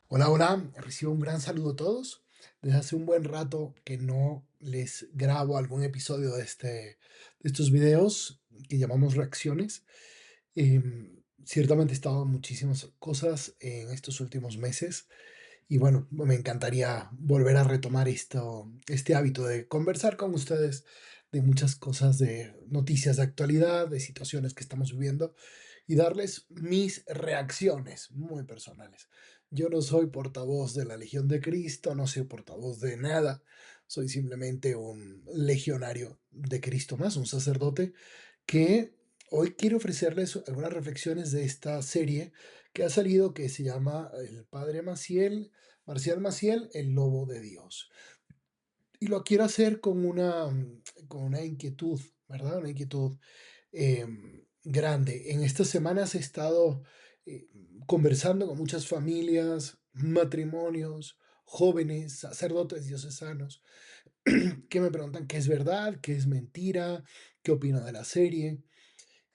Hola, hola, recibo un gran saludo a todos. Desde hace un buen rato que no les grabo algún episodio de estos videos que llamamos reacciones. Ciertamente he estado en muchísimas cosas en estos últimos meses y bueno, me encantaría volver a retomar este hábito de conversar con ustedes de muchas cosas, de noticias de actualidad, de situaciones que estamos viviendo y darles mis reacciones muy personales. Yo no soy portavoz de la Legión de Cristo, no soy portavoz de nada, soy simplemente un legionario de Cristo más, un sacerdote que hoy quiero ofrecerles algunas reflexiones de esta serie que ha salido que se llama El Padre Maciel, Marcial Maciel, el Lobo de Dios. Y lo quiero hacer con una inquietud, ¿verdad? Una inquietud grande. En estas semanas he estado eh, conversando con muchas familias, matrimonios, jóvenes, sacerdotes diocesanos, que me preguntan qué es verdad, qué es mentira, qué opino de la serie.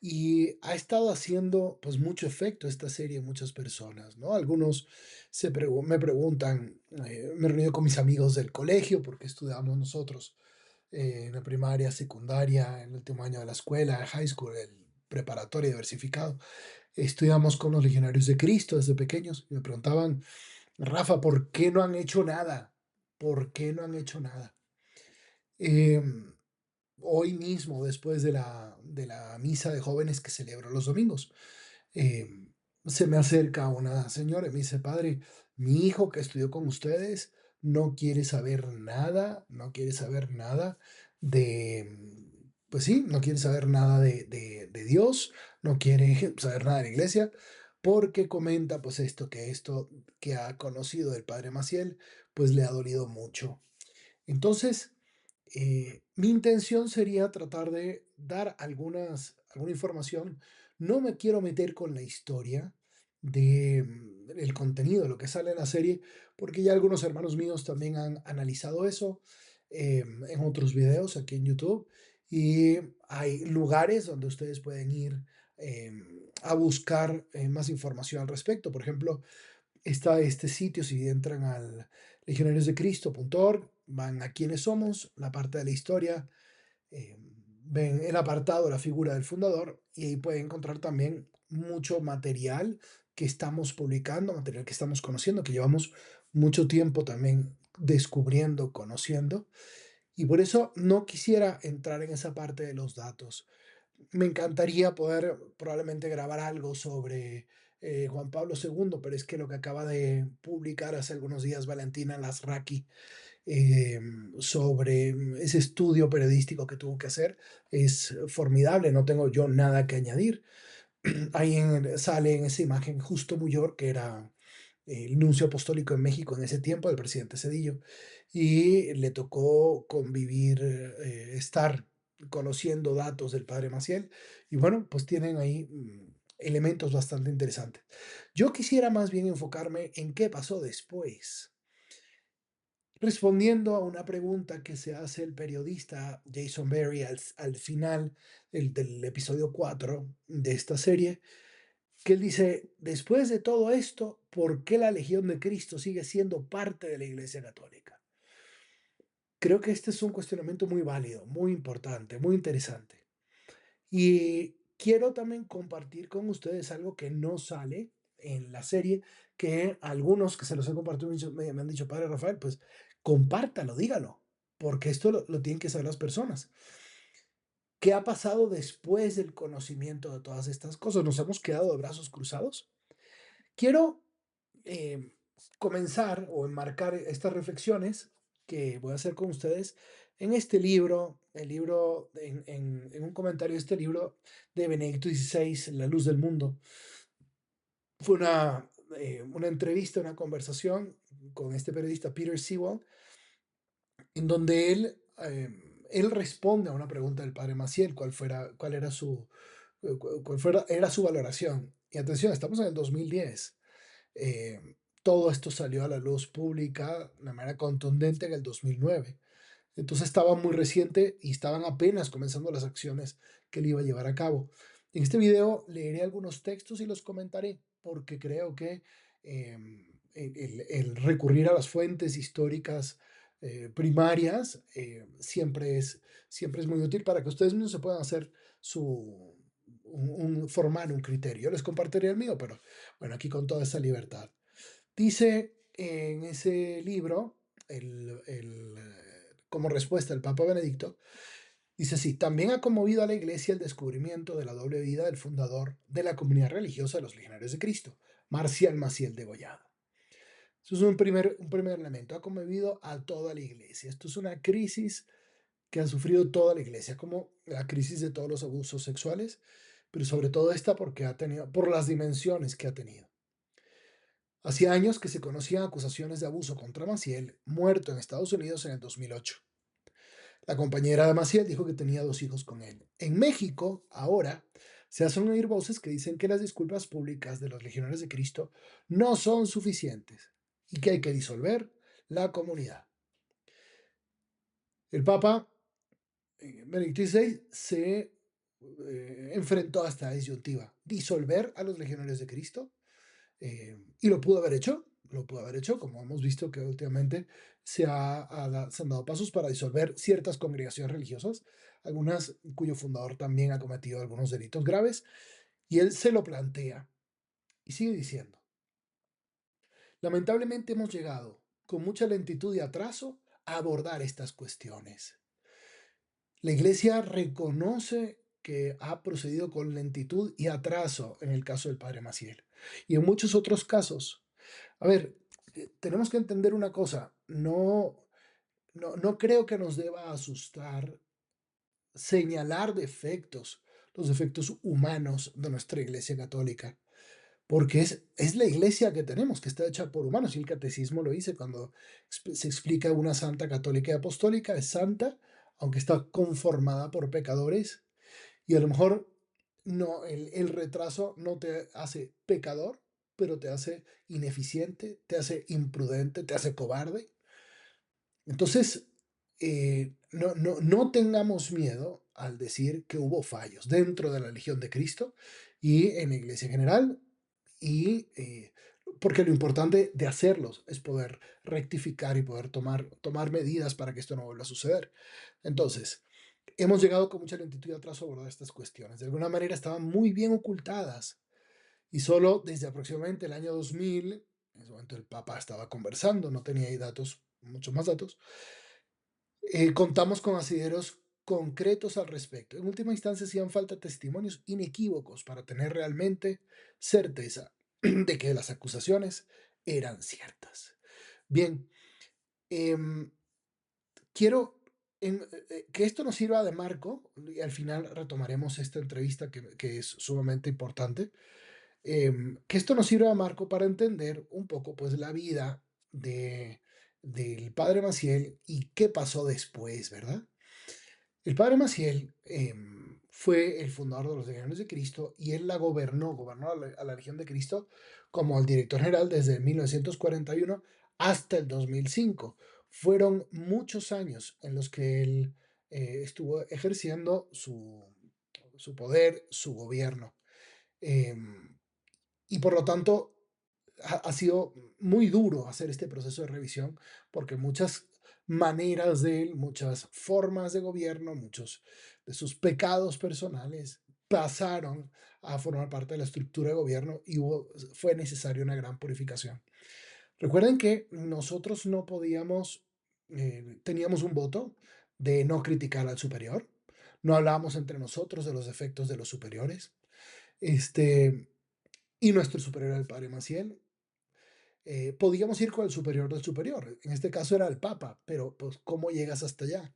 Y ha estado haciendo pues mucho efecto esta serie en muchas personas, ¿no? Algunos me preguntan, me he reunido con mis amigos del colegio porque estudiamos nosotros en la primaria, secundaria, en el último año de la escuela, high school, el preparatorio diversificado. Estudiamos con los legionarios de Cristo desde pequeños y me preguntaban, Rafa, ¿por qué no han hecho nada? ¿Por qué no han hecho nada? Em, Hoy mismo, después de la misa de jóvenes que celebro los domingos, se me acerca una señora y me dice, padre, mi hijo que estudió con ustedes no quiere saber nada, no quiere saber nada pues sí, no quiere saber nada de Dios, no quiere saber nada de la iglesia, porque comenta pues esto que ha conocido del padre Maciel, pues le ha dolido mucho. Entonces, mi intención sería tratar de dar alguna información. No me quiero meter con la historia el contenido de lo que sale en la serie, porque ya algunos hermanos míos también han analizado eso en otros videos aquí en YouTube. Y hay lugares donde ustedes pueden ir a buscar más información al respecto. Por ejemplo, está este sitio, si entran al legionariosdecristo.org, van a quiénes somos, la parte de la historia, ven el apartado, la figura del fundador, y ahí pueden encontrar también mucho material que estamos publicando, material que estamos conociendo, que llevamos mucho tiempo también descubriendo, conociendo, y por eso no quisiera entrar en esa parte de los datos. Me encantaría poder probablemente grabar algo sobre Juan Pablo II, pero es que lo que acaba de publicar hace algunos días Valentina Lasraki sobre ese estudio periodístico que tuvo que hacer es formidable, no tengo yo nada que añadir. Sale en esa imagen Justo Muyor, que era el nuncio apostólico en México en ese tiempo, el presidente Cedillo, y le tocó convivir, estar conociendo datos del padre Maciel, y bueno, pues tienen ahí elementos bastante interesantes. Yo quisiera más bien enfocarme en qué pasó después. Respondiendo a una pregunta que se hace el periodista Jason Berry al final del episodio 4 de esta serie, que él dice, después de todo esto, ¿por qué la Legión de Cristo sigue siendo parte de la Iglesia Católica? Creo que este es un cuestionamiento muy válido, muy importante, muy interesante. Y quiero también compartir con ustedes algo que no sale en la serie, que algunos que se los he compartido me han dicho, padre Rafael, pues compártalo, dígalo, porque esto lo tienen que saber las personas. ¿Qué ha pasado después del conocimiento de todas estas cosas? ¿Nos hemos quedado de brazos cruzados? Quiero eh, comenzar o enmarcar estas reflexiones que voy a hacer con ustedes en este libro, el libro, en un comentario de este libro de Benedicto XVI, La luz del mundo. Fue una entrevista, una conversación con este periodista Peter Sewell, en donde él responde a una pregunta del padre Maciel, cuál era era su valoración. Y atención, estamos en el 2010. Eh, Todo esto salió a la luz pública de manera contundente en el 2009. Entonces estaba muy reciente y estaban apenas comenzando las acciones que él iba a llevar a cabo. En este video leeré algunos textos y los comentaré porque creo que el recurrir a las fuentes históricas primarias siempre es muy útil para que ustedes mismos se puedan hacer formar un criterio. Yo les compartiré el mío, pero bueno, aquí con toda esa libertad. Dice en ese libro, como respuesta el Papa Benedicto, dice así: también ha conmovido a la Iglesia el descubrimiento de la doble vida del fundador de la comunidad religiosa de los Legionarios de Cristo, Marcial Maciel Degollado. Eso es un primer elemento. Ha conmovido a toda la Iglesia. Esto es una crisis que ha sufrido toda la Iglesia, como la crisis de todos los abusos sexuales, pero sobre todo esta porque por las dimensiones que ha tenido. Hacía años que se conocían acusaciones de abuso contra Maciel, muerto en Estados Unidos en el 2008. La compañera de Maciel dijo que tenía 2 hijos con él. En México, ahora, se hacen oír voces que dicen que las disculpas públicas de los legionarios de Cristo no son suficientes y que hay que disolver la comunidad. El Papa Benedicto XVI se enfrentó a esta disyuntiva: disolver a los legionarios de Cristo, y lo pudo haber hecho, como hemos visto que últimamente se han dado pasos para disolver ciertas congregaciones religiosas, algunas cuyo fundador también ha cometido algunos delitos graves, y él se lo plantea y sigue diciendo: lamentablemente hemos llegado con mucha lentitud y atraso a abordar estas cuestiones. La Iglesia reconoce que ha procedido con lentitud y atraso en el caso del padre Maciel y en muchos otros casos. A ver, tenemos que entender una cosa: no creo que nos deba asustar señalar defectos, los defectos humanos de nuestra Iglesia Católica, porque es la Iglesia que tenemos, que está hecha por humanos, y el Catecismo lo dice cuando se explica: una santa católica y apostólica es santa, aunque está conformada por pecadores, y a lo mejor no, el retraso no te hace pecador, pero te hace ineficiente, te hace imprudente, te hace cobarde. Entonces, no tengamos miedo al decir que hubo fallos dentro de la Legión de Cristo y en la Iglesia en general, y porque lo importante de hacerlos es poder rectificar y poder tomar medidas para que esto no vuelva a suceder. Entonces, hemos llegado con mucha lentitud y atraso a abordar estas cuestiones. De alguna manera estaban muy bien ocultadas y solo desde aproximadamente el año 2000, en ese momento el Papa estaba conversando, no tenía ahí datos, muchos más datos, contamos con asideros concretos al respecto. En última instancia, hacían falta testimonios inequívocos para tener realmente certeza de que las acusaciones eran ciertas. Bien, em, quiero que esto nos sirva de marco, y al final retomaremos esta entrevista que es sumamente importante. Que esto nos sirva de marco para entender un poco, pues, la vida del padre Maciel y qué pasó después, ¿verdad? El padre Maciel fue el fundador de los Legionarios de Cristo, y él gobernó a la Legión de Cristo como el director general desde 1941 hasta el 2005. Fueron muchos años en los que él estuvo ejerciendo su poder, su gobierno. Em, y por lo tanto, ha sido muy duro hacer este proceso de revisión, porque muchas maneras de él, muchas formas de gobierno, muchos de sus pecados personales pasaron a formar parte de la estructura de gobierno, y fue necesaria una gran purificación. Recuerden que nosotros no podíamos, teníamos un voto de no criticar al superior, no hablábamos entre nosotros de los defectos de los superiores, este, y nuestro superior era el padre Maciel. Podíamos ir con el superior del superior, en este caso era el Papa, pero pues ¿cómo llegas hasta allá?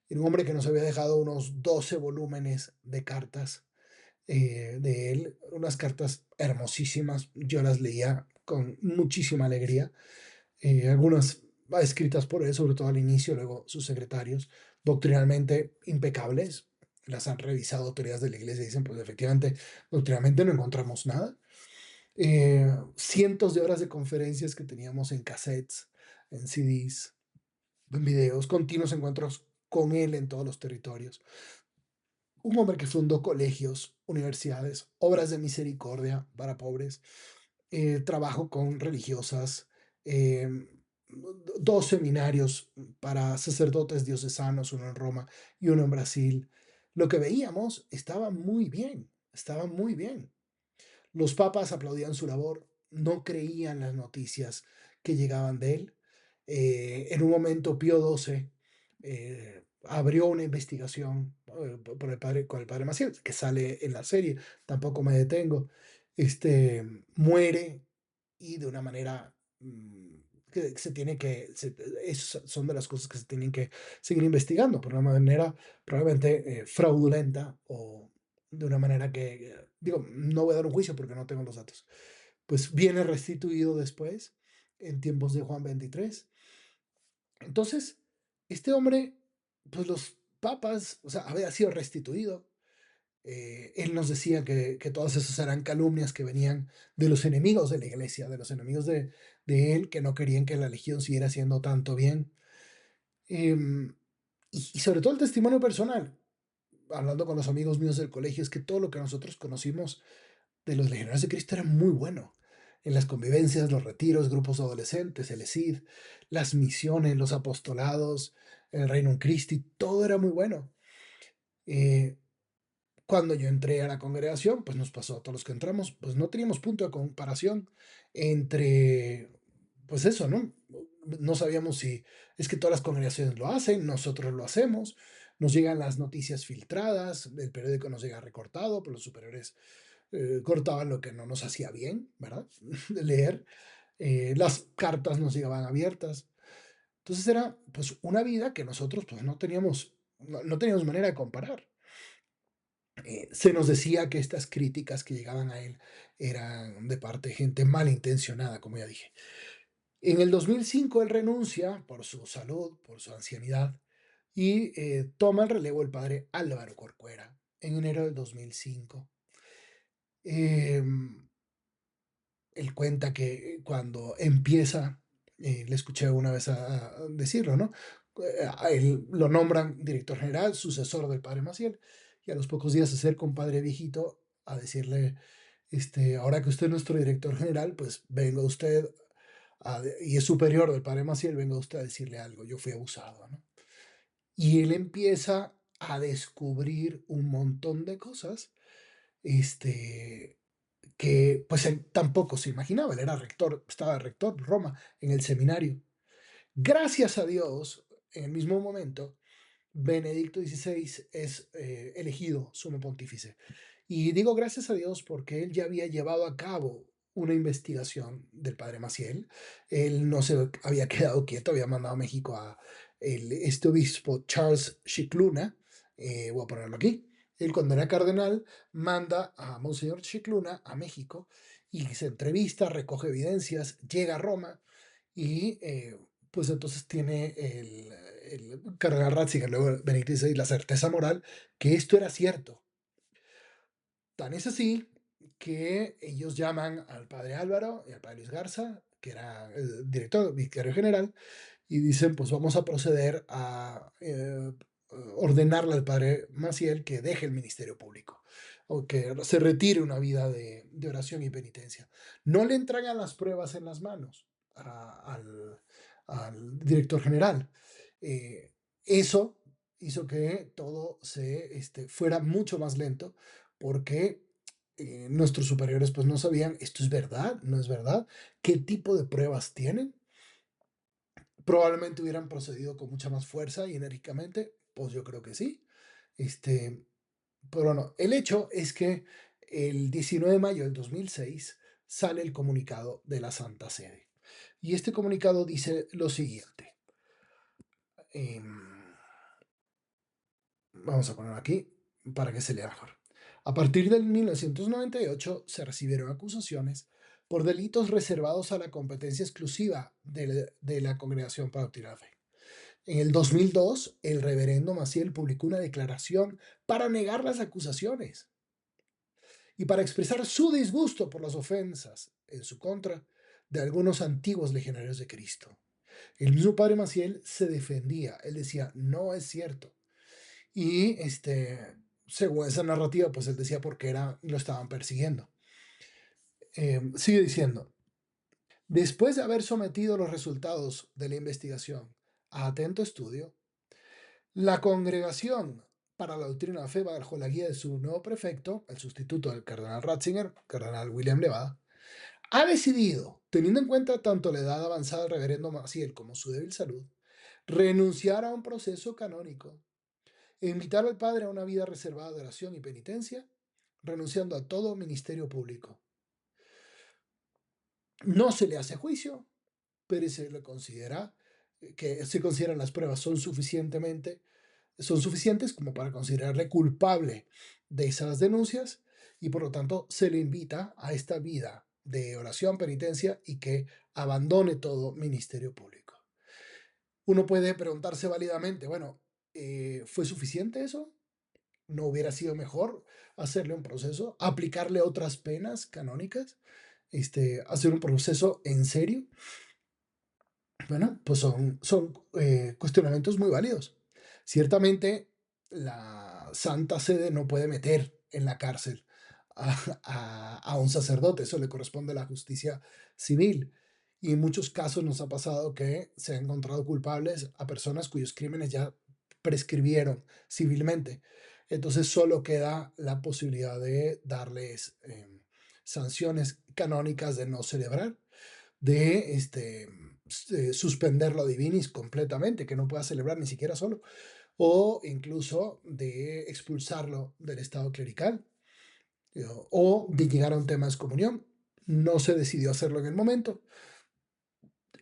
Era un hombre que nos había dejado unos 12 volúmenes de cartas de él, unas cartas hermosísimas, yo las leía con muchísima alegría, algunas escritas por él, sobre todo al inicio, luego sus secretarios, doctrinalmente impecables. Las han revisado autoridades de la iglesia y dicen: pues efectivamente, doctrinalmente no encontramos nada. Cientos de horas de conferencias que teníamos en cassettes, en CDs, en videos, continuos encuentros con él en todos los territorios. Un hombre que fundó colegios, universidades, obras de misericordia para pobres, trabajo con religiosas, eh, dos seminarios para sacerdotes diocesanos, uno en Roma y uno en Brasil. Lo que veíamos estaba muy bien, estaba muy bien. Los papas aplaudían su labor, no creían las noticias que llegaban de él. En un momento, Pío XII abrió una investigación por el padre, con el padre Maciel, que sale en la serie, tampoco me detengo. Este, muere y de una manera que se tiene que, esas son de las cosas que se tienen que seguir investigando, por una manera probablemente fraudulenta o de una manera que, digo, no voy a dar un juicio porque no tengo los datos. Pues viene restituido después, en tiempos de Juan 23. Entonces, este hombre, pues los papas, o sea, había sido restituido. Él nos decía que todas esas eran calumnias que venían de los enemigos de la iglesia, de los enemigos de él, que no querían que la legión siguiera haciendo tanto bien. Em, y sobre todo el testimonio personal, hablando con los amigos míos del colegio, es que todo lo que nosotros conocimos de los legionarios de Cristo era muy bueno. En las convivencias, los retiros, grupos adolescentes, el ESID, las misiones, los apostolados, el Reino Christi, todo era muy bueno. Eh, Cuando yo entré a la congregación, pues nos pasó a todos los que entramos, pues no teníamos punto de comparación entre, pues eso, ¿no? No sabíamos si es que todas las congregaciones lo hacen, nosotros lo hacemos, nos llegan las noticias filtradas, el periódico nos llega recortado, pero los superiores cortaban lo que no nos hacía bien, ¿verdad? De leer, las cartas nos llegaban abiertas. Entonces era pues una vida que nosotros pues no teníamos manera de comparar. Se nos decía que estas críticas que llegaban a él eran de parte de gente malintencionada, como ya dije. En el 2005 él renuncia por su salud, por su ancianidad, y toma el relevo el padre Álvaro Corcuera en enero del 2005. Eh, Él cuenta que cuando empieza, le escuché una vez a decirlo, ¿no? A él lo nombran director general, sucesor del padre Maciel, y a los pocos días se acerca un padre viejito a decirle, ahora que usted es nuestro director general, pues venga usted, y es superior del padre Maciel, venga usted a decirle algo, yo fui abusado, ¿no? Y él empieza a descubrir un montón de cosas, este, que pues él tampoco se imaginaba, él era rector, estaba rector en Roma, en el seminario. Gracias a Dios, en el mismo momento, Benedicto XVI es elegido sumo pontífice. Y digo gracias a Dios porque él ya había llevado a cabo una investigación del padre Maciel. Él no se había quedado quieto, había mandado a México a este obispo Charles Chicluna, voy a ponerlo aquí. Él cuando era cardenal manda a Monseñor Chicluna a México y se entrevista, recoge evidencias, llega a Roma y pues entonces tiene el cardenal Ratzinger, luego Benedicto XVI, la certeza moral que esto era cierto. Tan es así que ellos llaman al padre Álvaro y al padre Luis Garza, que era el director, vicario general, y dicen, pues vamos a proceder a ordenarle al padre Maciel que deje el ministerio público o que se retire una vida de oración y penitencia. No le entregan las pruebas en las manos al director general. Eh, Eso hizo que todo fuera mucho más lento porque nuestros superiores pues no sabían, esto es verdad, no es verdad, qué tipo de pruebas tienen. Probablemente hubieran procedido con mucha más fuerza y enérgicamente, pues yo creo que sí. Este, pero no, el hecho es que el 19 de mayo del 2006 sale el comunicado de la Santa Sede. Y este comunicado dice lo siguiente. em, Vamos a ponerlo aquí para que se lea mejor. A partir del 1998 se recibieron acusaciones por delitos reservados a la competencia exclusiva de la Congregación para Doctrina de la Fe. En el 2002, el reverendo Maciel publicó una declaración para negar las acusaciones y para expresar su disgusto por las ofensas en su contra de algunos antiguos legionarios de Cristo. El mismo padre Maciel se defendía, él decía, no es cierto. Y según esa narrativa, pues él decía porque lo estaban persiguiendo. Sigue diciendo, después de haber sometido los resultados de la investigación a atento estudio, la congregación para la doctrina de la fe, bajo la guía de su nuevo prefecto, el sustituto del cardenal Ratzinger, cardenal William Levada, ha decidido, teniendo en cuenta tanto la edad avanzada del reverendo Maciel como su débil salud, renunciar a un proceso canónico e invitar al padre a una vida reservada de oración y penitencia, renunciando a todo ministerio público. No se le hace juicio, pero se le considera que se consideran las pruebas son suficientes como para considerarle culpable de esas denuncias y por lo tanto se le invita a esta vida de oración, penitencia y que abandone todo ministerio público. Uno puede preguntarse válidamente, bueno, ¿fue suficiente eso? ¿No hubiera sido mejor hacerle un proceso, aplicarle otras penas canónicas, hacer un proceso en serio? Bueno, pues son cuestionamientos muy válidos. Ciertamente, la Santa Sede no puede meter en la cárcel a un sacerdote, eso le corresponde a la justicia civil. Y en muchos casos nos ha pasado que se han encontrado culpables a personas cuyos crímenes ya prescribieron civilmente. Entonces solo queda la posibilidad de darles sanciones canónicas de no celebrar, de suspenderlo a divinis completamente, que no pueda celebrar ni siquiera solo, o incluso de expulsarlo del estado clerical, o de llegar a un tema de excomunión. No se decidió hacerlo en el momento.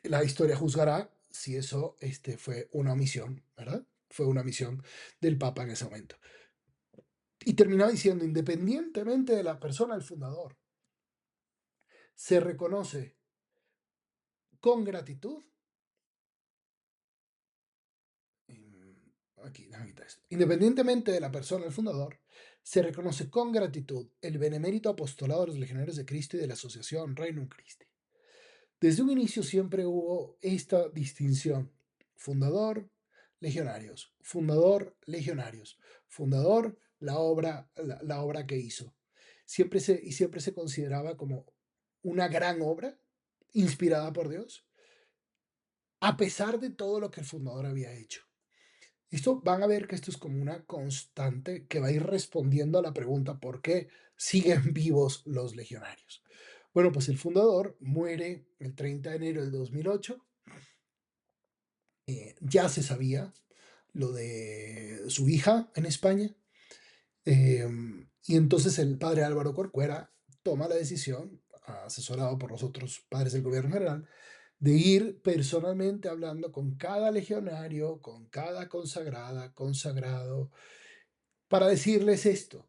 La historia juzgará si eso fue una omisión, ¿verdad? Fue una omisión del Papa en ese momento. Y terminaba diciendo, independientemente de la persona del fundador, se reconoce con gratitud. Aquí, déjame quitar esto. Independientemente de la persona del fundador, se reconoce con gratitud el benemérito apostolado de los legionarios de Cristo y de la asociación Regnum Christi. Desde un inicio siempre hubo esta distinción: fundador, legionarios, fundador, legionarios, fundador, la obra que hizo. Siempre se consideraba como una gran obra inspirada por Dios, a pesar de todo lo que el fundador había hecho. Esto van a ver que esto es como una constante que va a ir respondiendo a la pregunta ¿por qué siguen vivos los legionarios? Bueno, pues el fundador muere el 30 de enero del 2008. Ya se sabía lo de su hija en España. Y entonces el padre Álvaro Corcuera toma la decisión, asesorado por los otros padres del gobierno general, de ir personalmente hablando con cada legionario, con cada consagrada, consagrado, para decirles esto.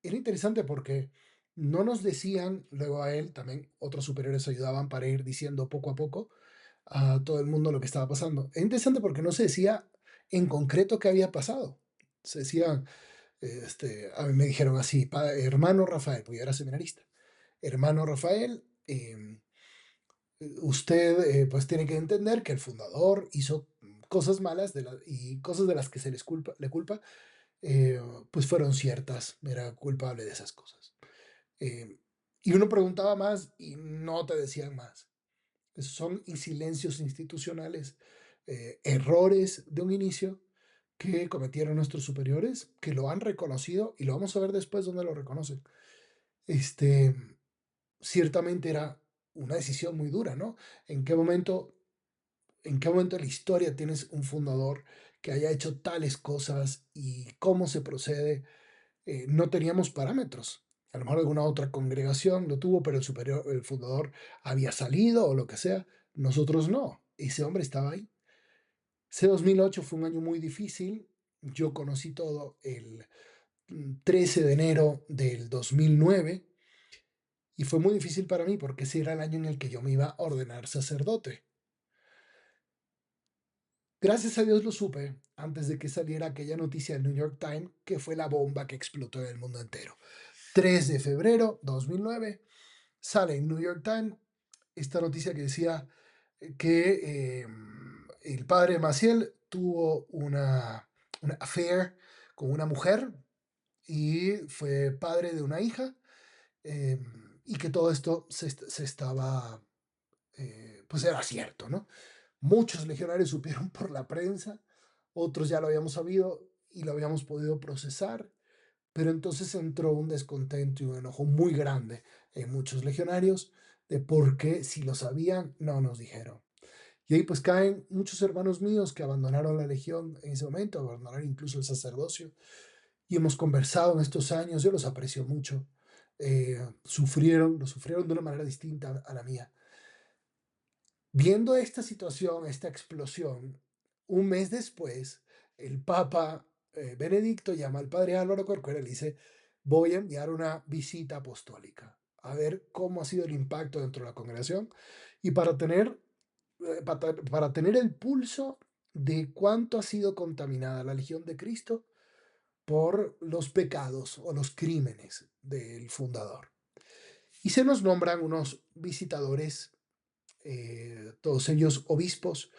Era interesante porque no nos decían, luego a él también otros superiores ayudaban para ir diciendo poco a poco a todo el mundo lo que estaba pasando. Es interesante porque no se decía en concreto qué había pasado. Se decía, a mí me dijeron así, hermano Rafael, porque yo era seminarista, hermano Rafael, usted pues tiene que entender que el fundador hizo cosas malas y cosas de las que le culpa, eh, pues fueron ciertas, era culpable de esas cosas. Eh, y uno preguntaba más y no te decían más. Son silencios institucionales, errores de un inicio que cometieron nuestros superiores, que lo han reconocido y lo vamos a ver después donde lo reconocen. Este, Ciertamente era una decisión muy dura, ¿no? ¿En qué momento, en qué momento de la historia tienes un fundador que haya hecho tales cosas y cómo se procede? No teníamos parámetros. A lo mejor alguna otra congregación lo tuvo, pero el fundador había salido o lo que sea. Nosotros no. Ese hombre estaba ahí. Ese 2008 fue un año muy difícil. Yo conocí todo el 13 de enero del 2009 y fue muy difícil para mí porque ese era el año en el que yo me iba a ordenar sacerdote. Gracias a Dios lo supe antes de que saliera aquella noticia del New York Times, que fue la bomba que explotó en el mundo entero. 3 de febrero 2009 sale en New York Times esta noticia que decía que el padre Maciel tuvo una affair con una mujer y fue padre de una hija. eh, y que todo esto se estaba, pues era cierto, ¿no? Muchos legionarios supieron por la prensa, otros ya lo habíamos sabido y lo habíamos podido procesar, pero entonces entró un descontento y un enojo muy grande en muchos legionarios de por qué si lo sabían no nos dijeron. Y ahí pues caen muchos hermanos míos que abandonaron la legión en ese momento, abandonaron incluso el sacerdocio, y hemos conversado en estos años, yo los aprecio mucho, lo sufrieron de una manera distinta a la mía. Viendo esta situación, esta explosión, un mes después, el Papa Benedicto llama al padre Álvaro Corcuera y le dice, voy a enviar una visita apostólica, a ver cómo ha sido el impacto dentro de la congregación y para tener el pulso de cuánto ha sido contaminada la Legión de Cristo por los pecados o los crímenes del fundador. Y se nos nombran unos visitadores, todos ellos obispos,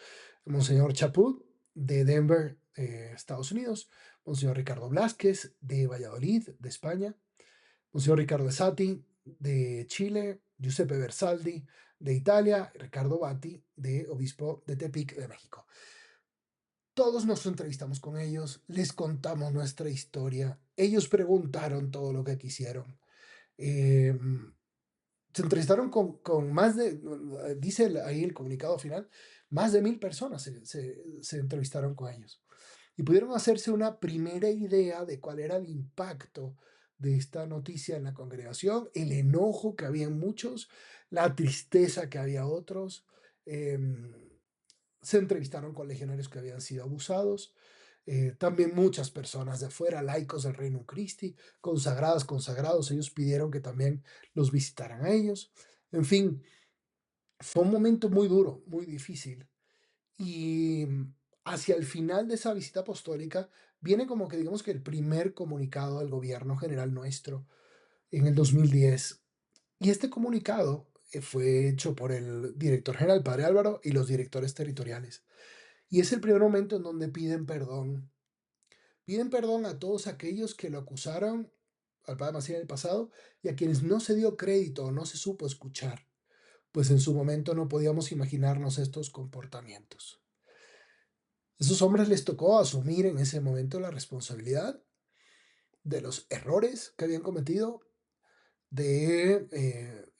Monseñor Chaput de Denver, Estados Unidos, Monseñor Ricardo Blázquez de Valladolid, de España, Monseñor Ricardo Esati de Chile, Giuseppe Versaldi de Italia, Ricardo Batti de Obispo de Tepic de México. Todos nos entrevistamos con ellos, les contamos nuestra historia, ellos preguntaron todo lo que quisieron. Eh, Se entrevistaron con más de, dice ahí el comunicado final, más de 1000 personas se entrevistaron con ellos y pudieron hacerse una primera idea de cuál era el impacto de esta noticia en la congregación, el enojo que había en muchos, la tristeza que había otros. em, Se entrevistaron con legionarios que habían sido abusados, también muchas personas de afuera, laicos del Reino Christi, consagradas, consagrados, ellos pidieron que también los visitaran a ellos. En fin, fue un momento muy duro, muy difícil. Y hacia el final de esa visita apostólica viene como que digamos que el primer comunicado del gobierno general nuestro en el 2010. Y este comunicado fue hecho por el director general, padre Álvaro, y los directores territoriales. Y es el primer momento en donde piden perdón. Piden perdón a todos aquellos que lo acusaron al padre Maciel en el pasado y a quienes no se dio crédito o no se supo escuchar, pues en su momento no podíamos imaginarnos estos comportamientos. A esos hombres les tocó asumir en ese momento la responsabilidad de los errores que habían cometido,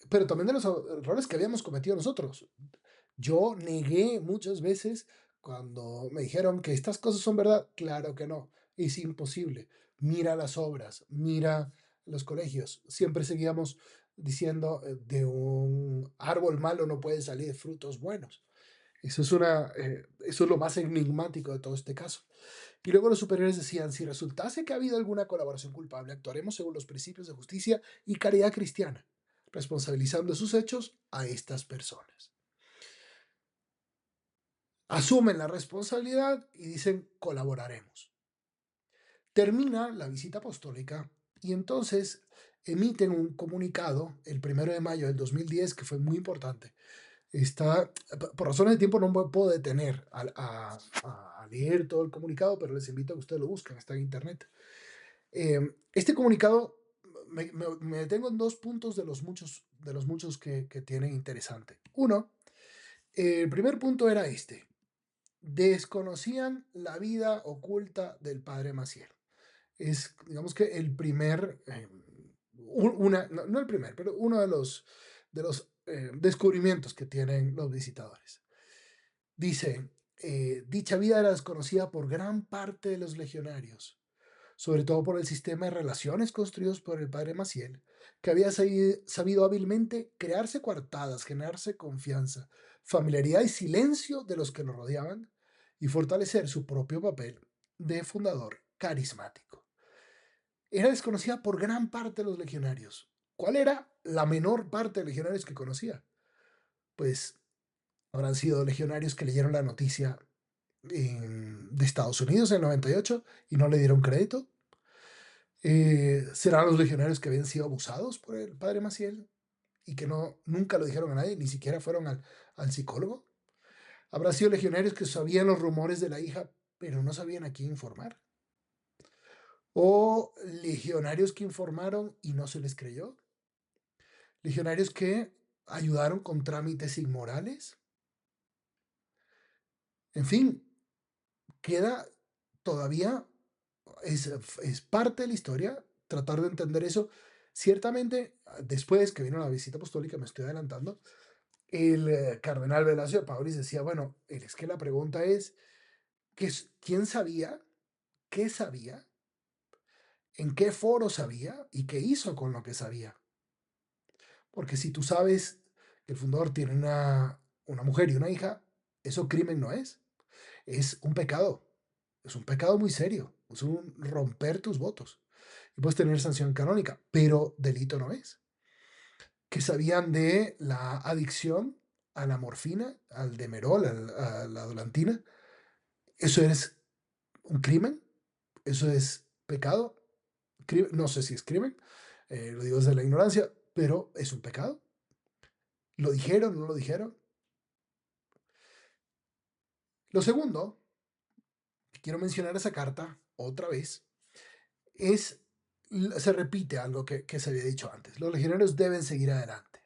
pero también de los errores que habíamos cometido nosotros. Yo negué muchas veces cuando me dijeron que estas cosas son verdad. Claro que no, es imposible. Mira las obras, mira los colegios. Siempre seguíamos diciendo de un árbol malo no pueden salir frutos buenos. Eso es lo más enigmático de todo este caso. Y luego los superiores decían, si resultase que ha habido alguna colaboración culpable, actuaremos según los principios de justicia y caridad cristiana, responsabilizando de sus hechos a estas personas. Asumen la responsabilidad y dicen colaboraremos. Termina la visita apostólica y entonces emiten un comunicado el 1 de mayo del 2010 que fue muy importante. Está, por razones de tiempo no me puedo detener a leer todo el comunicado, pero les invito a que ustedes lo busquen, está en internet. Este comunicado, me detengo en 2 puntos de los muchos que tienen interesante. Uno, el primer punto era este: desconocían la vida oculta del padre Maciel. Es, digamos que el primer, no el primer, pero uno de los descubrimientos que tienen los visitadores. Dice, dicha vida era desconocida por gran parte de los legionarios, sobre todo por el sistema de relaciones construidos por el padre Maciel, que había sabido hábilmente crearse coartadas, generarse confianza, familiaridad y silencio de los que lo rodeaban y fortalecer su propio papel de fundador carismático. Era desconocida por gran parte de los legionarios. ¿Cuál era la menor parte de legionarios que conocía? Pues habrán sido legionarios que leyeron la noticia de Estados Unidos en el 98 y no le dieron crédito. ¿Serán los legionarios que habían sido abusados por el padre Maciel y que nunca lo dijeron a nadie, ni siquiera fueron al psicólogo? ¿Habrá sido legionarios que sabían los rumores de la hija, pero no sabían a quién informar? ¿O legionarios que informaron y no se les creyó? legionarios que ayudaron con trámites inmorales. En fin, queda todavía, es parte de la historia tratar de entender eso. Ciertamente, después que vino la visita apostólica, me estoy adelantando, el cardenal Velasco de Paulis decía, bueno, es que la pregunta es, ¿quién sabía? ¿Qué sabía? ¿En qué foro sabía? ¿Y qué hizo con lo que sabía? Porque si tú sabes que el fundador tiene una mujer y una hija, eso crimen no es un pecado. Es un pecado muy serio. Es un romper tus votos. Y puedes tener sanción canónica, pero delito no es. Que sabían de la adicción a la morfina, al demerol, a la dolantina. Eso es un crimen. Eso es pecado. No sé si es crimen. Lo digo desde la ignorancia, pero es un pecado. ¿Lo dijeron? ¿No lo dijeron? Lo segundo, que quiero mencionar esa carta otra vez, es, se repite algo que se había dicho antes. Los legionarios deben seguir adelante.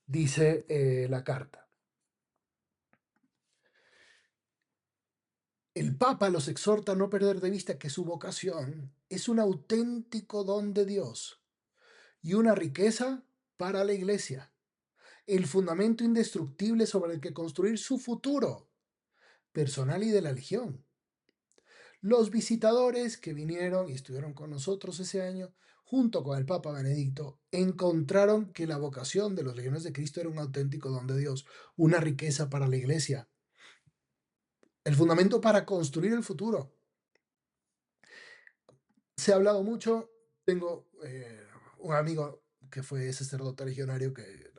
Dice la carta. El Papa los exhorta a no perder de vista que su vocación es un auténtico don de Dios y una riqueza para la Iglesia, el fundamento indestructible sobre el que construir su futuro personal y de la Legión. Los visitadores que vinieron y estuvieron con nosotros ese año, junto con el Papa Benedicto, encontraron que la vocación de los legionarios de Cristo era un auténtico don de Dios, una riqueza para la Iglesia, el fundamento para construir el futuro. Se ha hablado mucho, tengo un amigo que fue sacerdote legionario que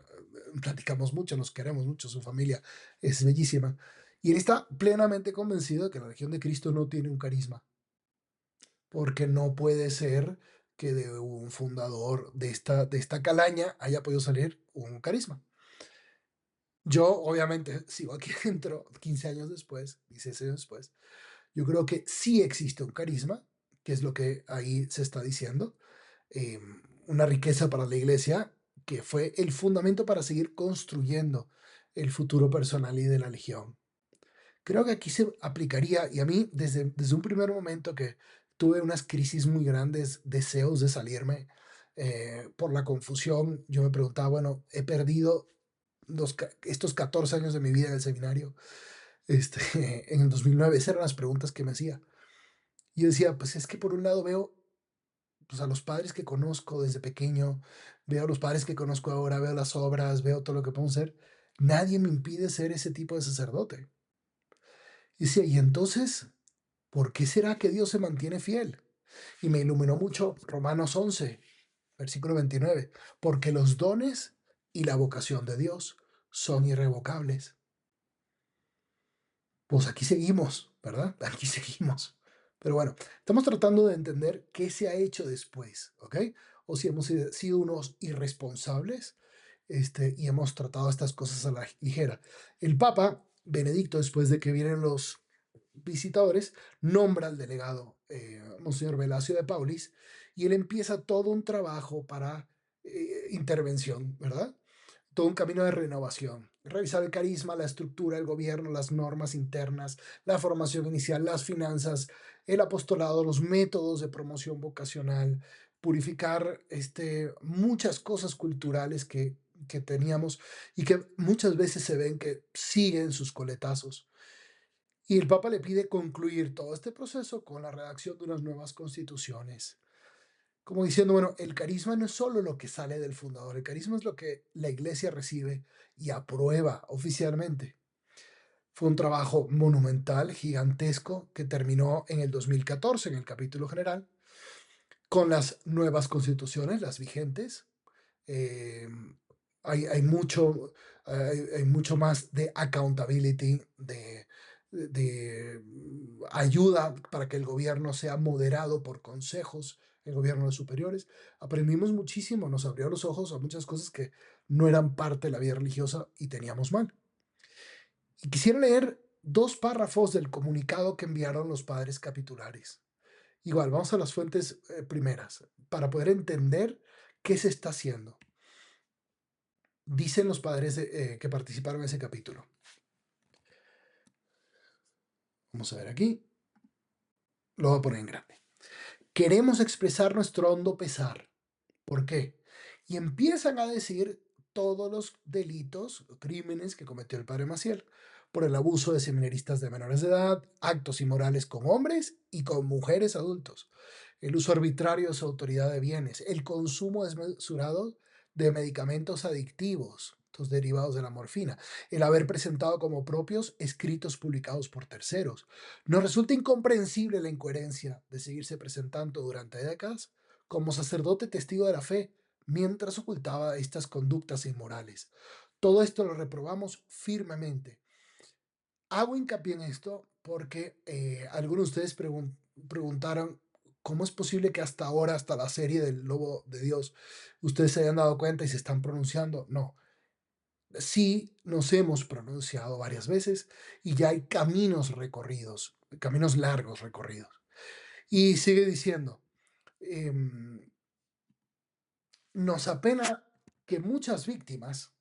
platicamos mucho, nos queremos mucho, su familia es bellísima, y él está plenamente convencido de que la Legión de Cristo no tiene un carisma, porque no puede ser que de un fundador de esta calaña haya podido salir un carisma. Yo, obviamente, sigo aquí dentro 15 años después, 16 años después. Yo creo que sí existe un carisma, que es lo que ahí se está diciendo, eh, una riqueza para la iglesia, que fue el fundamento para seguir construyendo el futuro personal y de la legión. Creo que aquí se aplicaría, y a mí desde un primer momento que tuve unas crisis muy grandes, deseos de salirme por la confusión, yo me preguntaba, bueno, he perdido estos 14 años de mi vida en el seminario, en el 2009, esas eran las preguntas que me hacía. Y yo decía, pues es que por un lado veo pues, a los padres que conozco desde pequeño, veo a los padres que conozco ahora, veo las obras, veo todo lo que podemos ser. Nadie me impide ser ese tipo de sacerdote. Y decía, y entonces, ¿por qué será que Dios se mantiene fiel? Y me iluminó mucho Romanos 11, versículo 29, porque los dones y la vocación de Dios son irrevocables. Pues aquí seguimos, ¿verdad? Aquí seguimos. Pero bueno, estamos tratando de entender qué se ha hecho después, ¿ok? O si hemos sido unos irresponsables y hemos tratado estas cosas a la ligera. El Papa Benedicto, después de que vienen los visitadores, nombra al delegado, Monseñor Velasco de Paulis, y él empieza todo un trabajo para intervención, ¿verdad? Todo un camino de renovación. Revisar el carisma, la estructura, el gobierno, las normas internas, la formación inicial, las finanzas, el apostolado, los métodos de promoción vocacional, purificar muchas cosas culturales que teníamos y que muchas veces se ven que siguen sus coletazos. Y el Papa le pide concluir todo este proceso con la redacción de unas nuevas constituciones. Como diciendo, bueno, el carisma no es solo lo que sale del fundador, el carisma es lo que la iglesia recibe y aprueba oficialmente. Fue un trabajo monumental, gigantesco, que terminó en el 2014, en el capítulo general, con las nuevas constituciones, las vigentes. Eh, hay mucho más de accountability, de ayuda para que el gobierno sea moderado por consejos, el gobierno de superiores. Aprendimos muchísimo, nos abrió los ojos a muchas cosas que no eran parte de la vida religiosa y teníamos mal. Y quisiera leer 2 párrafos del comunicado que enviaron los padres capitulares. Igual, vamos a las fuentes primeras para poder entender qué se está haciendo. Dicen los padres que participaron en ese capítulo. Vamos a ver aquí. Lo voy a poner en grande. Queremos expresar nuestro hondo pesar. ¿Por qué? Y empiezan a decir todos los delitos, crímenes que cometió el padre Maciel por el abuso de seminaristas de menores de edad, actos inmorales con hombres y con mujeres adultos, el uso arbitrario de su autoridad de bienes, el consumo desmesurado de medicamentos adictivos, estos derivados de la morfina, el haber presentado como propios escritos publicados por terceros. Nos resulta incomprensible la incoherencia de seguirse presentando durante décadas como sacerdote testigo de la fe, mientras ocultaba estas conductas inmorales. Todo esto lo reprobamos firmemente. Hago hincapié en esto porque algunos de ustedes preguntaron cómo es posible que hasta ahora, hasta la serie del Lobo de Dios, ustedes se hayan dado cuenta y se están pronunciando. No, sí nos hemos pronunciado varias veces y ya hay caminos recorridos, caminos largos recorridos. Y sigue diciendo, em, nos apena que muchas víctimas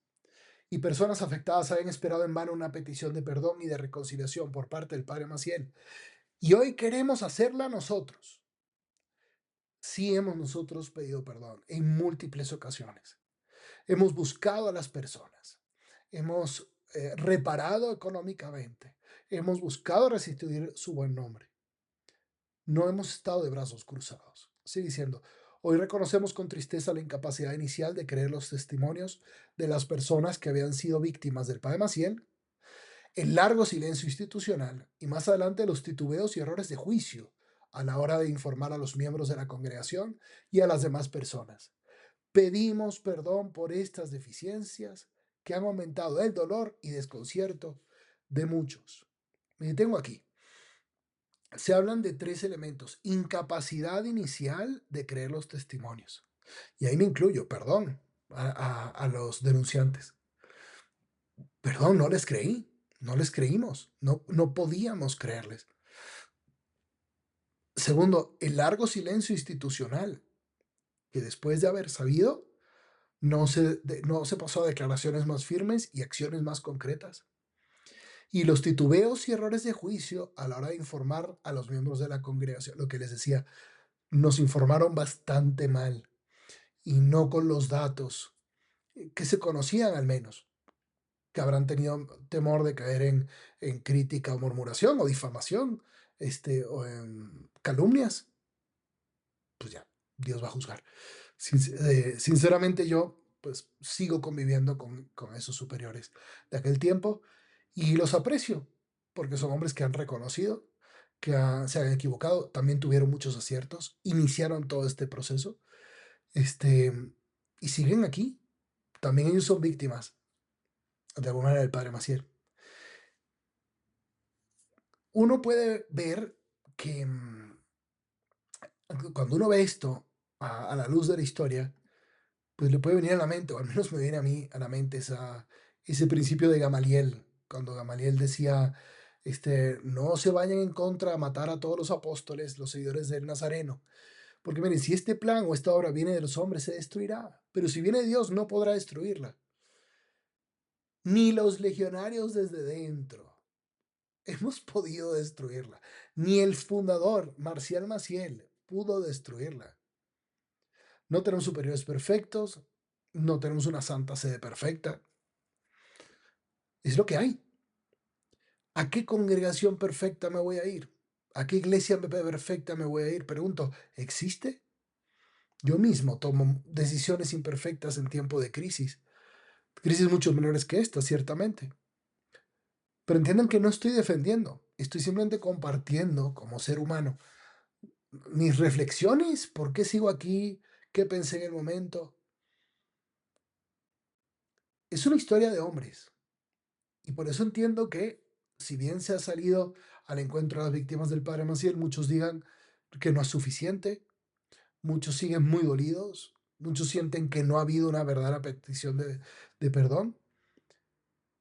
y personas afectadas hayan esperado en vano una petición de perdón y de reconciliación por parte del padre Maciel. Y hoy queremos hacerla nosotros. Sí hemos nosotros pedido perdón en múltiples ocasiones. Hemos buscado a las personas. Hemos reparado económicamente. Hemos buscado restituir su buen nombre. No hemos estado de brazos cruzados. Sigue diciendo, hoy reconocemos con tristeza la incapacidad inicial de creer los testimonios de las personas que habían sido víctimas del padre Maciel, el largo silencio institucional y más adelante los titubeos y errores de juicio a la hora de informar a los miembros de la congregación y a las demás personas. Pedimos perdón por estas deficiencias que han aumentado el dolor y desconcierto de muchos. Me detengo aquí. Se hablan de tres elementos: incapacidad inicial de creer los testimonios. Y ahí me incluyo, perdón, a los denunciantes. Perdón, no les creí, no les creímos, no podíamos creerles. Segundo, el largo silencio institucional, que después de haber sabido, no se pasó a declaraciones más firmes y acciones más concretas. Y los titubeos y errores de juicio a la hora de informar a los miembros de la congregación, lo que les decía, nos informaron bastante mal y no con los datos que se conocían al menos, que habrán tenido temor de caer en crítica o murmuración o difamación, o en calumnias. Pues ya, Dios va a juzgar. Sinceramente yo pues sigo conviviendo con esos superiores de aquel tiempo y los aprecio porque son hombres que han reconocido que se han equivocado, también tuvieron muchos aciertos, iniciaron todo este proceso, este, y siguen aquí. También ellos son víctimas, de alguna manera, del padre Maciel. Uno puede ver que cuando uno ve esto a la luz de la historia, pues le puede venir a la mente, o al menos me viene a mí a la mente ese principio de Gamaliel, cuando Gamaliel decía, no se vayan en contra a matar a todos los apóstoles, los seguidores del Nazareno, porque miren, si este plan o esta obra viene de los hombres, se destruirá, pero si viene de Dios, no podrá destruirla. Ni los legionarios desde dentro hemos podido destruirla, ni el fundador, Marcial Maciel, pudo destruirla. No tenemos superiores perfectos, no tenemos una santa sede perfecta. Es lo que hay. ¿A qué congregación perfecta me voy a ir? ¿A qué iglesia perfecta me voy a ir? Pregunto, ¿existe? Yo mismo tomo decisiones imperfectas en tiempo de crisis. Crisis mucho menores que esta, ciertamente. Pero entiendan que no estoy defendiendo, estoy simplemente compartiendo como ser humano mis reflexiones, por qué sigo aquí, qué pensé en el momento. Es una historia de hombres. Y por eso entiendo que, si bien se ha salido al encuentro de las víctimas del padre Maciel, muchos digan que no es suficiente, muchos siguen muy dolidos, muchos sienten que no ha habido una verdadera petición de perdón.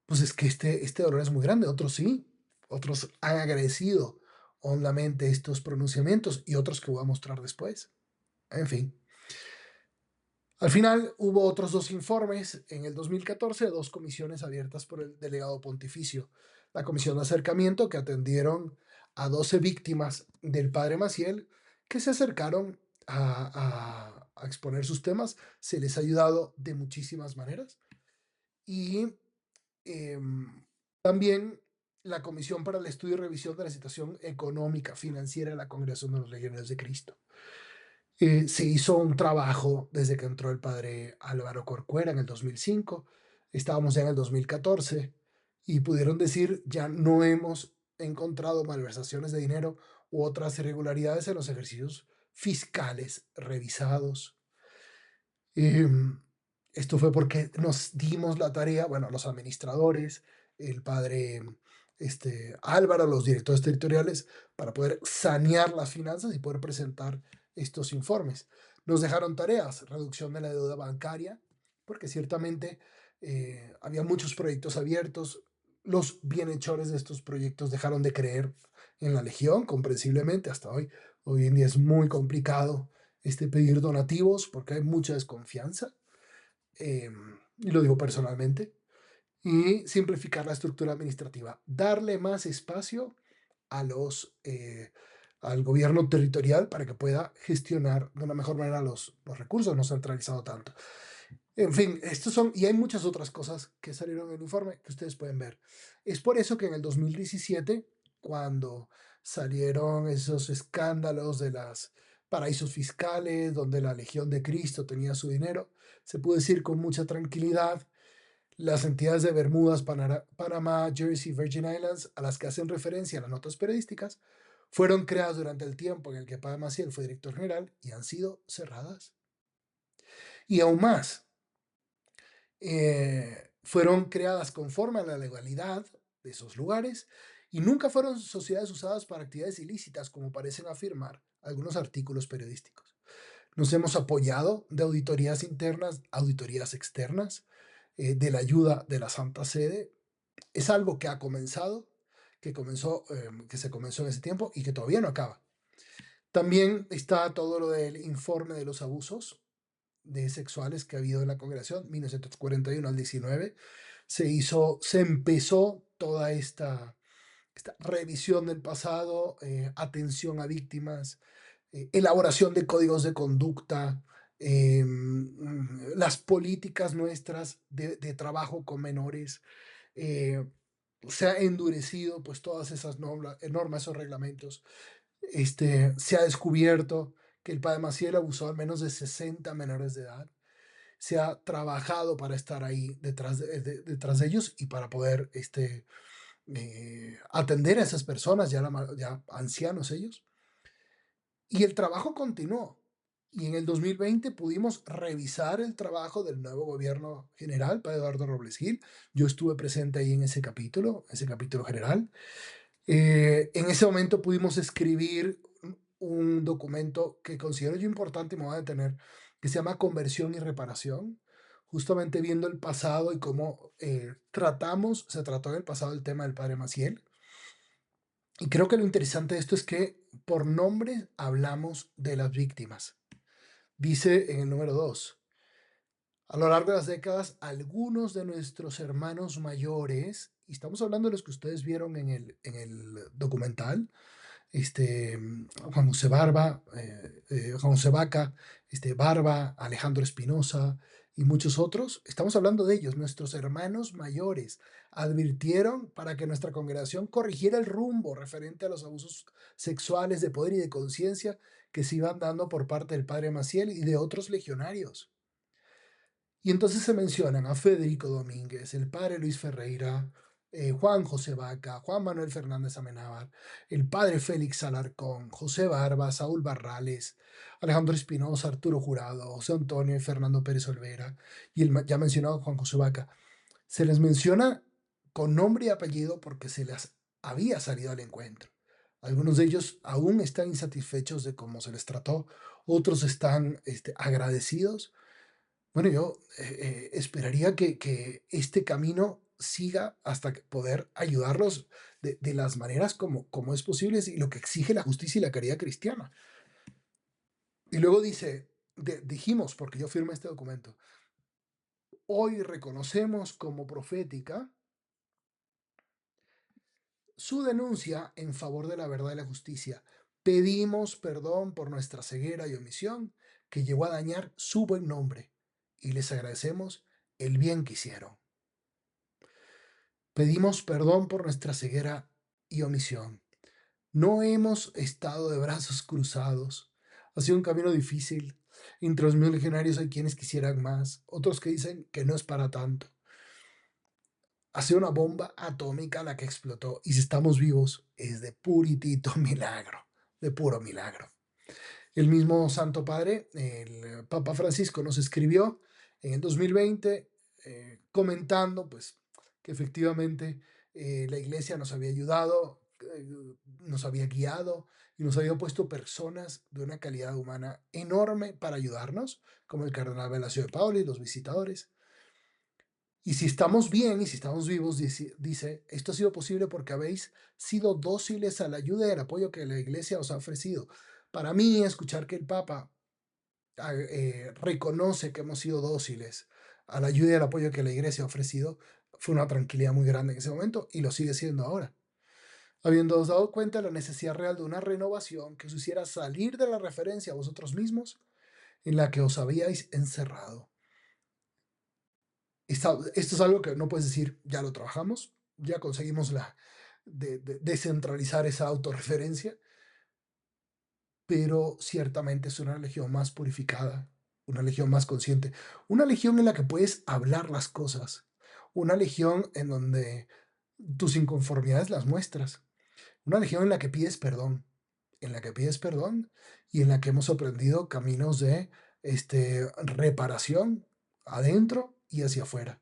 Pues es que este dolor es muy grande. Otros sí, otros han agradecido hondamente estos pronunciamientos y otros que voy a mostrar después. En fin, Al final hubo otros dos informes en el 2014, dos comisiones abiertas por el delegado pontificio. La comisión de acercamiento que atendieron a 12 víctimas del padre Maciel que se acercaron a exponer sus temas. Se les ha ayudado de muchísimas maneras. Y también la Comisión para el Estudio y Revisión de la Situación Económica Financiera de la Congregación de los Legionarios de Cristo. Se hizo un trabajo desde que entró el padre Álvaro Corcuera en el 2005, estábamos ya en el 2014 y pudieron decir ya no hemos encontrado malversaciones de dinero u otras irregularidades en los ejercicios fiscales revisados. Em, Esto fue porque nos dimos la tarea, bueno, los administradores, el padre Álvaro, los directores territoriales, para poder sanear las finanzas y poder presentar estos informes. Nos dejaron tareas, reducción de la deuda bancaria, porque ciertamente había muchos proyectos abiertos. Los bienhechores de estos proyectos dejaron de creer en la Legión, comprensiblemente, hasta hoy. Hoy en día es muy complicado pedir donativos porque hay mucha desconfianza, y lo digo personalmente, y simplificar la estructura administrativa, darle más espacio a al gobierno territorial para que pueda gestionar de una mejor manera los recursos, no centralizado tanto. En fin, estos son, y hay muchas otras cosas que salieron en el informe que ustedes pueden ver. Es por eso que en el 2017, cuando salieron esos escándalos de las paraísos fiscales, donde la Legión de Cristo tenía su dinero, se pudo decir con mucha tranquilidad, las entidades de Bermudas, Panamá, Jersey, Virgin Islands, a las que hacen referencia las notas periodísticas, fueron creadas durante el tiempo en el que Padre Maciel fue director general y han sido cerradas. Y aún más, fueron creadas conforme a la legalidad de esos lugares y nunca fueron sociedades usadas para actividades ilícitas, como parecen afirmar algunos artículos periodísticos. Nos hemos apoyado de auditorías internas, auditorías externas, de la ayuda de la Santa Sede. Es algo que ha comenzado, que se comenzó en ese tiempo y que todavía no acaba. También está todo lo del informe de los abusos sexuales que ha habido en la congregación, 1941 al 19. Se empezó toda esta revisión del pasado, atención a víctimas, elaboración de códigos de conducta, las políticas nuestras de trabajo con menores. eh, Se ha endurecido pues todas esas normas, esos reglamentos. Se ha descubierto que el padre Maciel abusó al menos de 60 menores de edad. Se ha trabajado para estar ahí detrás de ellos y para poder atender a esas personas, ya ancianos ellos. Y el trabajo continuó. Y en el 2020 pudimos revisar el trabajo del nuevo gobierno general, para Eduardo Robles Gil. Yo estuve presente ahí en ese capítulo general. En ese momento pudimos escribir un documento que considero yo importante y me voy a detener, que se llama Conversión y Reparación, justamente viendo el pasado y cómo se trató en el pasado el tema del padre Maciel. Y creo que lo interesante de esto es que por nombre hablamos de las víctimas. Dice en el número 2, a lo largo de las décadas, algunos de nuestros hermanos mayores, y estamos hablando de los que ustedes vieron en el documental, Juan José Barba, Juan José Vaca, Barba, Alejandro Espinosa y muchos otros, estamos hablando de ellos, nuestros hermanos mayores, advirtieron para que nuestra congregación corrigiera el rumbo referente a los abusos sexuales de poder y de conciencia que se iban dando por parte del padre Maciel y de otros legionarios. Y entonces se mencionan a Federico Domínguez, el padre Luis Ferreira, Juan José Vaca, Juan Manuel Fernández Amenábar, el padre Félix Alarcón, José Barba, Saúl Barrales, Alejandro Espinosa, Arturo Jurado, José Antonio y Fernando Pérez Olvera, y el ya mencionado Juan José Vaca. Se les menciona con nombre y apellido porque se les había salido al encuentro. Algunos de ellos aún están insatisfechos de cómo se les trató, otros están agradecidos. Bueno, yo esperaría que este camino siga hasta poder ayudarlos de las maneras como es posible y lo que exige la justicia y la caridad cristiana. Y luego dice, dijimos, porque yo firmé este documento, hoy reconocemos como profética su denuncia en favor de la verdad y la justicia. Pedimos perdón por nuestra ceguera y omisión que llegó a dañar su buen nombre y les agradecemos el bien que hicieron. Pedimos perdón por nuestra ceguera y omisión. No hemos estado de brazos cruzados. Ha sido un camino difícil. Entre los 1.000 legionarios hay quienes quisieran más, otros que dicen que no es para tanto. Ha sido una bomba atómica la que explotó y si estamos vivos es de puritito milagro, de puro milagro. El mismo Santo Padre, el Papa Francisco, nos escribió en el 2020 comentando pues, que efectivamente la Iglesia nos había ayudado, nos había guiado y nos había puesto personas de una calidad humana enorme para ayudarnos, como el cardenal Velasco de Pauli, los visitadores. Y si estamos bien y si estamos vivos, dice, esto ha sido posible porque habéis sido dóciles a la ayuda y al apoyo que la Iglesia os ha ofrecido. Para mí, escuchar que el Papa reconoce que hemos sido dóciles a la ayuda y al apoyo que la Iglesia ha ofrecido fue una tranquilidad muy grande en ese momento y lo sigue siendo ahora. Habiéndoos dado cuenta de la necesidad real de una renovación que os hiciera salir de la referencia a vosotros mismos en la que os habíais encerrado. Esto es algo que no puedes decir, ya lo trabajamos, ya conseguimos descentralizar esa autorreferencia, pero ciertamente es una legión más purificada, una legión más consciente, una legión en la que puedes hablar las cosas, una legión en donde tus inconformidades las muestras, una legión en la que pides perdón y en la que hemos aprendido caminos de reparación adentro y hacia afuera.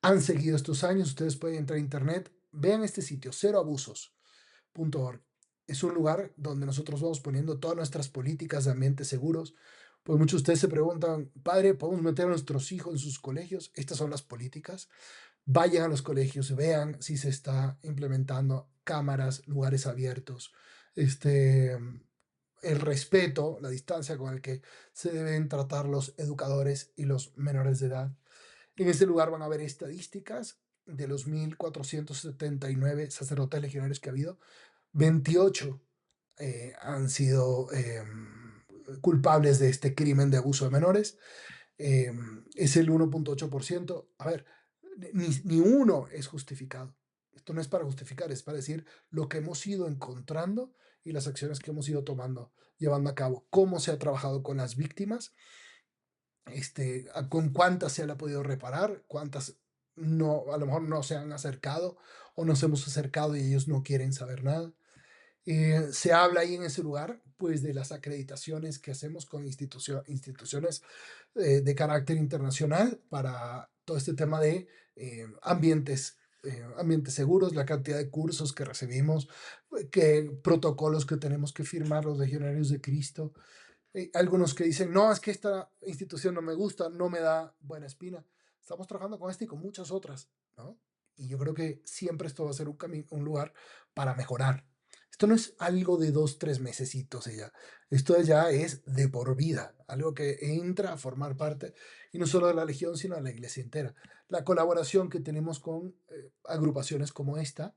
Han seguido estos años, ustedes pueden entrar a internet, vean este sitio, ceroabusos.org. Es un lugar donde nosotros vamos poniendo todas nuestras políticas de ambientes seguros. Pues muchos de ustedes se preguntan, padre, ¿podemos meter a nuestros hijos en sus colegios? Estas son las políticas. Vayan a los colegios, vean si se está implementando cámaras, lugares abiertos, el respeto, la distancia con el que se deben tratar los educadores y los menores de edad. En este lugar van a ver estadísticas de los 1.479 sacerdotes legionarios que ha habido. 28 han sido culpables de este crimen de abuso de menores. Es el 1.8%. A ver, ni uno es justificado. Esto no es para justificar, es para decir lo que hemos ido encontrando y las acciones que hemos ido tomando, llevando a cabo, cómo se ha trabajado con las víctimas, con cuántas se le ha podido reparar, cuántas no, a lo mejor no se han acercado o nos hemos acercado y ellos no quieren saber nada. Se habla ahí en ese lugar, pues, de las acreditaciones que hacemos con instituciones de carácter internacional para todo este tema de ambientes seguros, la cantidad de cursos que recibimos, que protocolos que tenemos que firmar los legionarios de Cristo. Algunos que dicen, no, es que esta institución no me gusta, no me da buena espina. Estamos trabajando con esta y con muchas otras, ¿no? Y yo creo que siempre esto va a ser un lugar para mejorar. Esto no es algo de 2, 3 mesecitos y ya. Esto ya es de por vida, algo que entra a formar parte, y no solo de la Legión, sino de la Iglesia entera. La colaboración que tenemos con agrupaciones como esta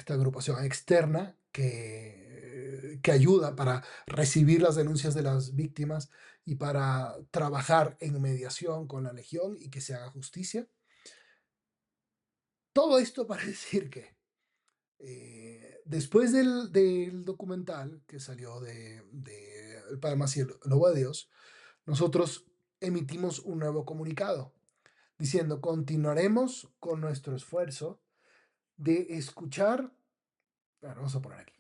agrupación externa que ayuda para recibir las denuncias de las víctimas y para trabajar en mediación con la Legión y que se haga justicia. Todo esto para decir que después del documental que salió de El Padre Maciel, Lobo de Dios, nosotros emitimos un nuevo comunicado diciendo continuaremos con nuestro esfuerzo de escuchar. Bueno, vamos a poner aquí.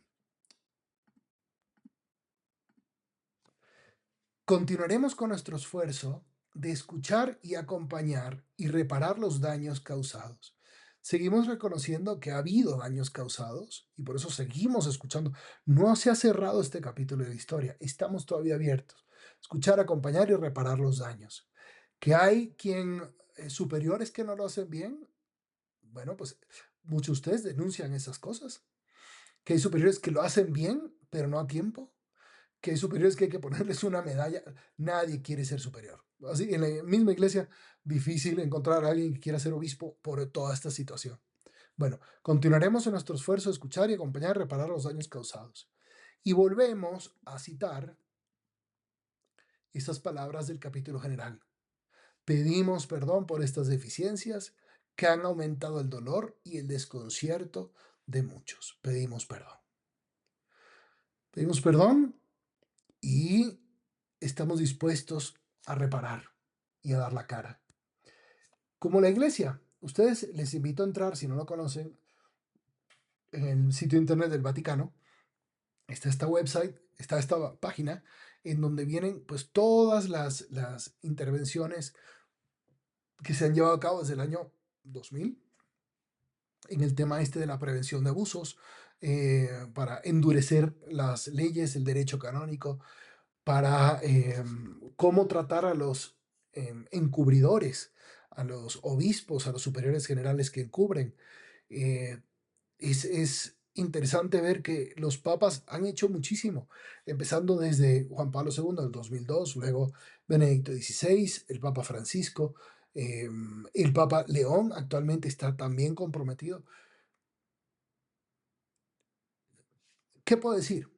Continuaremos con nuestro esfuerzo de escuchar y acompañar y reparar los daños causados. Seguimos reconociendo que ha habido daños causados y por eso seguimos escuchando. No se ha cerrado este capítulo de la historia, estamos todavía abiertos. Escuchar, acompañar y reparar los daños. Que hay superiores que no lo hacen bien, bueno, pues muchos de ustedes denuncian esas cosas. Que hay superiores que lo hacen bien, pero no a tiempo, que hay superiores que hay que ponerles una medalla. Nadie quiere ser superior. Así, en la misma iglesia, difícil encontrar a alguien que quiera ser obispo por toda esta situación. Bueno, continuaremos en nuestro esfuerzo de escuchar y acompañar a reparar los daños causados. Y volvemos a citar estas palabras del capítulo general. Pedimos perdón por estas deficiencias que han aumentado el dolor y el desconcierto de muchos. Pedimos perdón. Pedimos perdón y estamos dispuestos a reparar y a dar la cara. Como la iglesia, ustedes les invito a entrar, si no lo conocen, en el sitio internet del Vaticano. Está esta website, está esta página en donde vienen pues todas las intervenciones que se han llevado a cabo desde el año 2000 en el tema este de la prevención de abusos, para endurecer las leyes, el derecho canónico, para cómo tratar a los encubridores, a los obispos, a los superiores generales que encubren. Eh, es interesante ver que los papas han hecho muchísimo, empezando desde Juan Pablo II del 2002, luego Benedicto XVI, el Papa Francisco, el Papa León actualmente está también comprometido. ¿Qué puedo decir?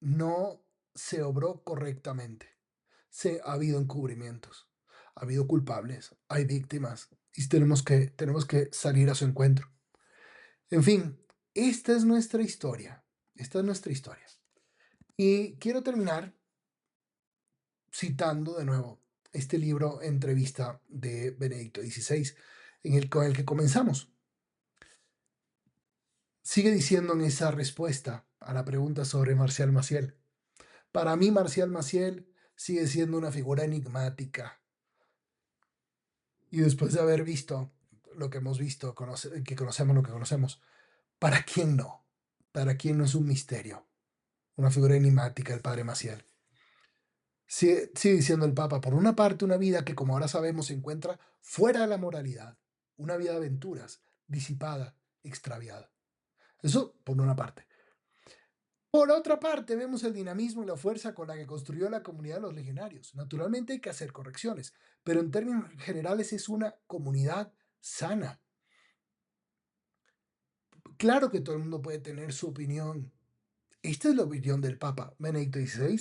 No se obró correctamente. Ha habido encubrimientos, ha habido culpables, hay víctimas y tenemos que salir a su encuentro. En fin, esta es nuestra historia. Esta es nuestra historia. Y quiero terminar citando de nuevo este libro Entrevista de Benedicto XVI, con el que comenzamos. Sigue diciendo en esa respuesta a la pregunta sobre Marcial Maciel. Para mí, Marcial Maciel sigue siendo una figura enigmática. Y después de haber visto lo que hemos visto, que conocemos lo que conocemos, ¿para quién no? ¿Para quién no es un misterio? Una figura enigmática, el padre Maciel. Sigue diciendo el Papa, por una parte, una vida que, como ahora sabemos, se encuentra fuera de la moralidad, una vida de aventuras, disipada, extraviada. Eso por una parte. Por otra parte, vemos el dinamismo y la fuerza con la que construyó la comunidad de los legionarios. Naturalmente hay que hacer correcciones, pero en términos generales es una comunidad sana. Claro que todo el mundo puede tener su opinión. Esta es la opinión del Papa Benedicto XVI.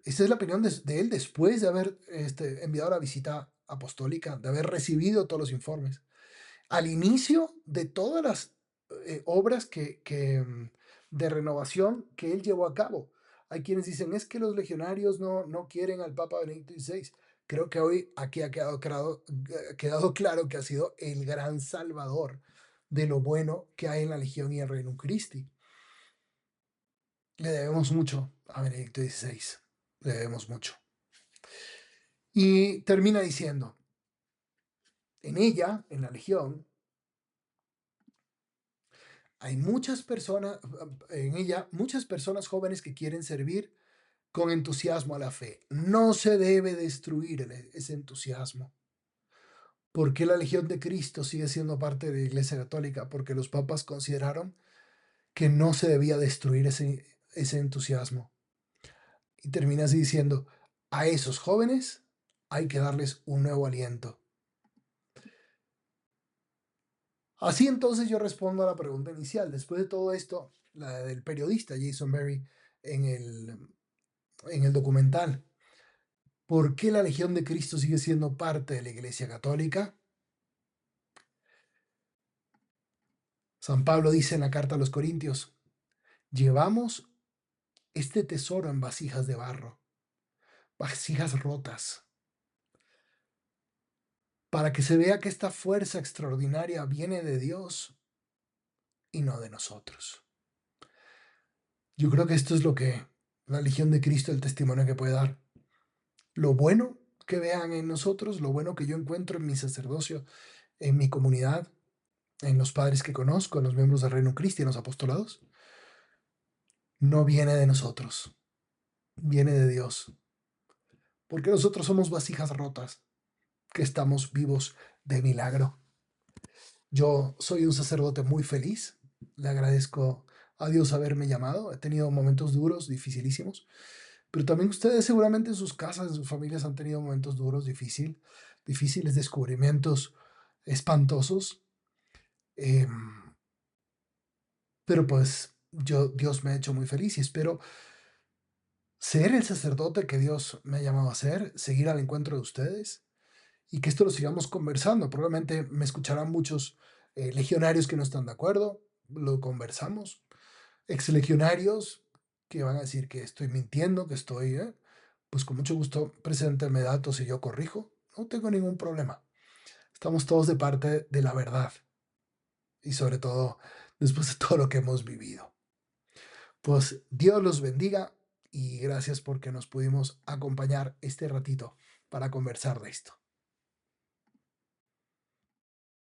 Esta es la opinión de él después de haber enviado la visita apostólica, de haber recibido todos los informes. Al inicio de todas las obras de renovación que él llevó a cabo. Hay quienes dicen, es que los legionarios no quieren al Papa Benedicto XVI. Creo que hoy aquí ha quedado claro que ha sido el gran salvador de lo bueno que hay en la Legión y el Reino Christi. Le debemos mucho a Benedicto XVI. Le debemos mucho. Y termina diciendo, en ella, en la Legión, hay muchas personas, en ella, muchas personas jóvenes que quieren servir con entusiasmo a la fe. No se debe destruir ese entusiasmo. ¿Por qué la Legión de Cristo sigue siendo parte de la Iglesia Católica? Porque los papas consideraron que no se debía destruir ese entusiasmo. Y termina así diciendo, a esos jóvenes hay que darles un nuevo aliento. Así entonces yo respondo a la pregunta inicial. Después de todo esto, la del periodista Jason Berry en el documental, ¿por qué la Legión de Cristo sigue siendo parte de la Iglesia Católica? San Pablo dice en la carta a los Corintios, llevamos este tesoro en vasijas de barro, vasijas rotas, para que se vea que esta fuerza extraordinaria viene de Dios y no de nosotros. Yo creo que esto es lo que la Legión de Cristo, el testimonio que puede dar. Lo bueno que vean en nosotros, lo bueno que yo encuentro en mi sacerdocio, en mi comunidad, en los padres que conozco, en los miembros del Reino Cristo, en los apostolados, no viene de nosotros, viene de Dios. Porque nosotros somos vasijas rotas, que estamos vivos de milagro. Yo soy un sacerdote muy feliz, le agradezco a Dios haberme llamado. He tenido momentos duros, dificilísimos, pero también ustedes seguramente en sus casas, en sus familias han tenido momentos duros, difíciles, descubrimientos espantosos. Em, pero pues Dios me ha hecho muy feliz y espero ser el sacerdote que Dios me ha llamado a ser, seguir al encuentro de ustedes y que esto lo sigamos conversando. Probablemente me escucharán muchos legionarios que no están de acuerdo, lo conversamos. Exlegionarios que van a decir que estoy mintiendo, que estoy, pues con mucho gusto, preséntenme datos y yo corrijo. No tengo ningún problema. Estamos todos de parte de la verdad y sobre todo después de todo lo que hemos vivido. Pues Dios los bendiga y gracias porque nos pudimos acompañar este ratito para conversar de esto.